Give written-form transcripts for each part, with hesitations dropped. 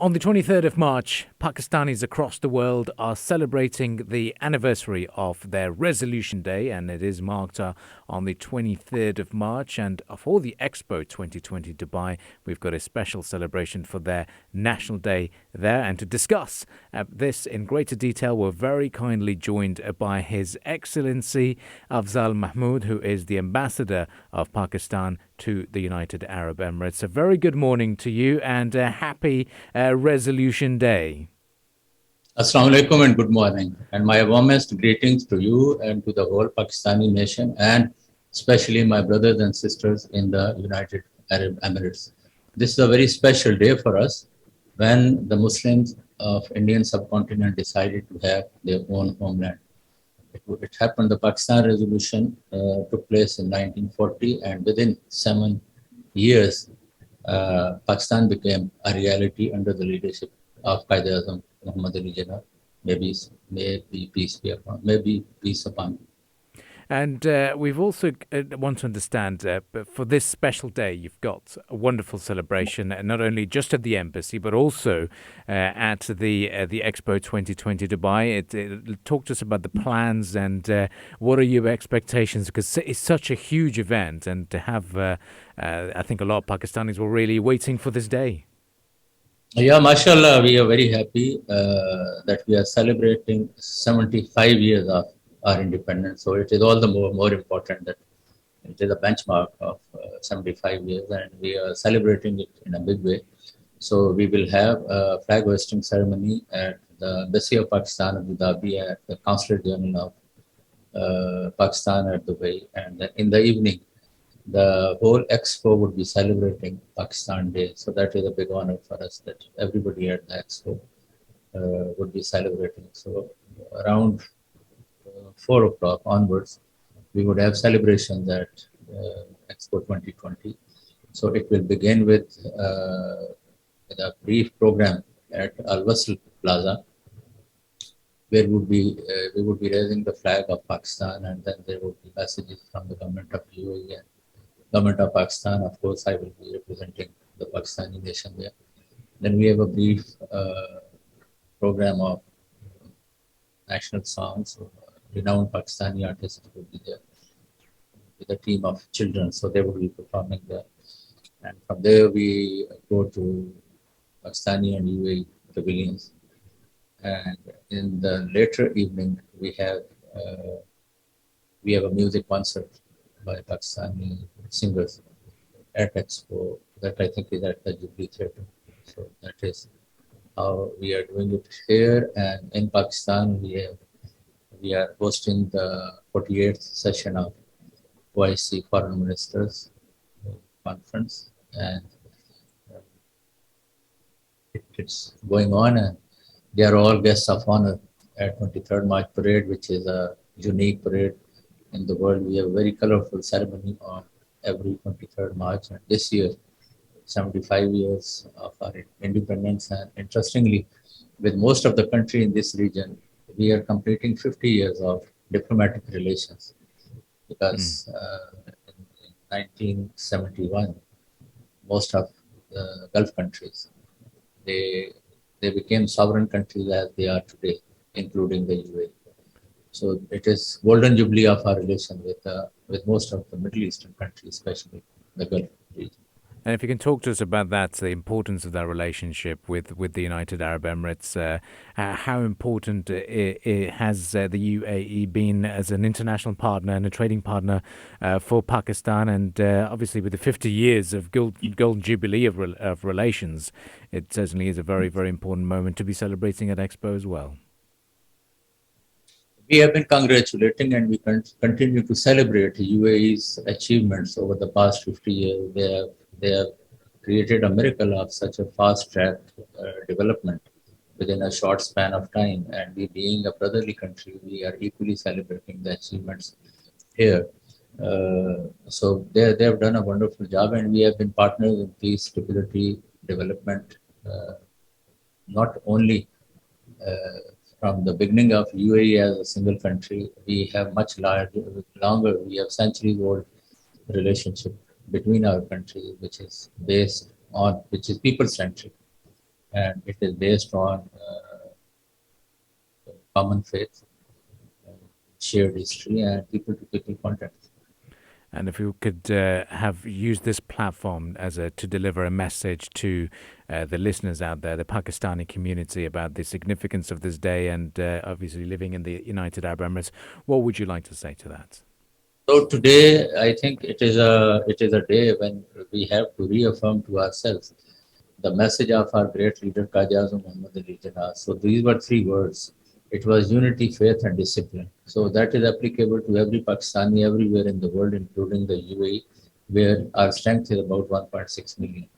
On the 23rd of March, Pakistanis across the world are celebrating the anniversary of their Resolution Day, and it is marked on the 23rd of March. And for the Expo 2020 Dubai, we've got a special celebration for their National Day there. And to discuss this in greater detail, we're very kindly joined by His Excellency Afzaal Mahmood, who is the Ambassador of Pakistan to the United Arab Emirates. A very good morning to you and a happy Resolution Day. Assalamu alaikum and good morning. And my warmest greetings to you and to the whole Pakistani nation, and especially my brothers and sisters in the United Arab Emirates. This is a very special day for us when the Muslims of Indian subcontinent decided to have their own homeland. It happened, the Pakistan Resolution took place in 1940, and within 7 years, Pakistan became a reality under the leadership of Qaeda-e-Azam Muhammad Ali Jinnah. May be peace upon him. And we've also want to understand for this special day, you've got a wonderful celebration, not only just at the embassy, but also at the Expo 2020 Dubai. Talk to us about the plans and what are your expectations, because it's such a huge event, and to have, I think a lot of Pakistanis were really waiting for this day. Yeah, mashallah, we are very happy that we are celebrating 75 years of our independence. So it is all the more important that it is a benchmark of 75 years, and we are celebrating it in a big way. So we will have a flag hoisting ceremony at the Embassy of Pakistan Abu Dhabi, at the Consulate General of Pakistan at Dubai, and then in the evening, the whole expo would be celebrating Pakistan Day. So that is a big honor for us that everybody at the expo would be celebrating. So around 4 o'clock onwards, we would have celebrations at Expo 2020. So it will begin with a brief program at Al Wasl Plaza, where we would be raising the flag of Pakistan, and then there would be messages from the government of UAE and government of Pakistan. Of course, I will be representing the Pakistani nation there. Then we have a brief program of national songs. Renowned Pakistani artists will be there with a team of children, so they will be performing there. And from there, we go to Pakistani and UAE pavilions. And in the later evening, we have a music concert by Pakistani singers at Expo. That I think is at the Jubilee Theatre. So that is how we are doing it here. And in Pakistan, we are hosting the 48th session of OIC Foreign Ministers Conference, and it's going on, and they are all guests of honor at 23rd March Parade, which is a unique parade in the world. We have a very colorful ceremony on every 23rd March, and this year, 75 years of our independence. And interestingly, with most of the country in this region, we are completing 50 years of diplomatic relations, because in 1971, most of the Gulf countries, they became sovereign countries as they are today, including the UAE. So it is golden jubilee of our relation with most of the Middle Eastern countries, especially the Gulf region. And if you can talk to us about that, the importance of that relationship with the United Arab Emirates, how important has the UAE been as an international partner and a trading partner for Pakistan? And obviously, with the 50 years of golden jubilee of relations, it certainly is a very, very important moment to be celebrating at Expo as well. We have been congratulating, and we continue to celebrate UAE's achievements over the past 50 years. They have created a miracle of such a fast-track development within a short span of time. And we, being a brotherly country, we are equally celebrating the achievements here. So they have done a wonderful job, and we have been partners in peace, stability, development, not only from the beginning of UAE as a single country. We have much longer, we have centuries old relationship between our countries, which is people centric. and it is based on common faith, shared history, and people-to-people contact. And if you could have used this platform to deliver a message to the listeners out there, the Pakistani community, about the significance of this day and obviously living in the United Arab Emirates, what would you like to say to that? So today, I think it is a day when we have to reaffirm to ourselves the message of our great leader Qazi Azam Muhammad Ali Jinnah. So these were three words. It was unity, faith, and discipline. So that is applicable to every Pakistani everywhere in the world, including the UAE, where our strength is about 1.6 million.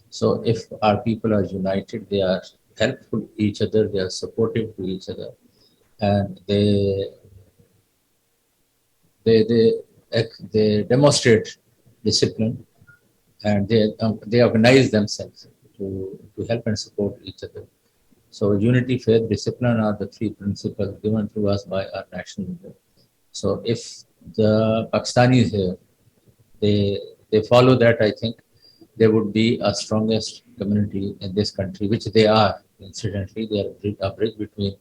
So if our people are united, they are helpful to each other, they are supportive to each other, and they demonstrate discipline, and they organize themselves to help and support each other. So unity, faith, discipline are the three principles given to us by our national leader. So if the Pakistanis here, they follow that, I think they would be our strongest community in this country, which they are. Incidentally, they are a bridge between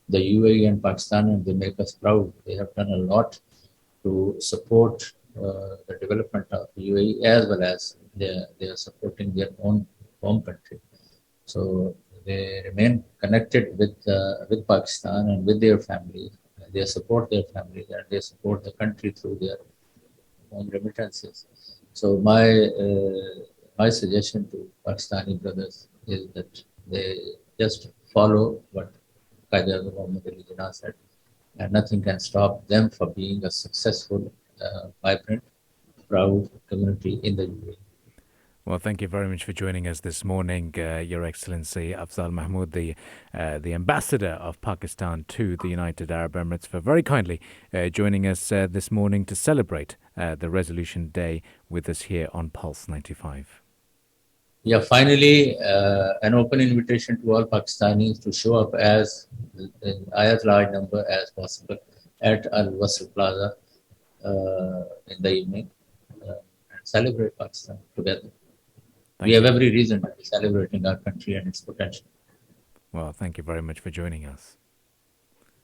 the UAE and Pakistan, and they make us proud. They have done a lot to support the development of UAE, as well as they are supporting their own home country. So they remain connected with Pakistan and with their families. They support their families and they support the country through their home remittances. So my suggestion to Pakistani brothers is that they just follow what Qazi Azam Muhammad Ali Jinnah said, and nothing can stop them from being a successful, vibrant, proud community in the UAE. Well, thank you very much for joining us this morning, Your Excellency Afzaal Mahmood, the Ambassador of Pakistan to the United Arab Emirates, for very kindly joining us this morning to celebrate the Resolution Day with us here on Pulse 95. Yeah, finally, an open invitation to all Pakistanis to show up as large number as possible at Al Wasl Plaza in the evening and celebrate Pakistan together. We have every reason to be celebrating our country and its potential. Well, thank you very much for joining us.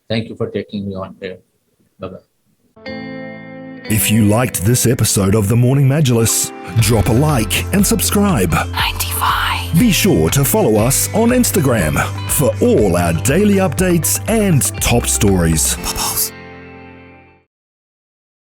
Thank you for taking me on here. Bye-bye. If you liked this episode of the Morning Majlis, drop a like and subscribe. 95. Be sure to follow us on Instagram for all our daily updates and top stories. Pulse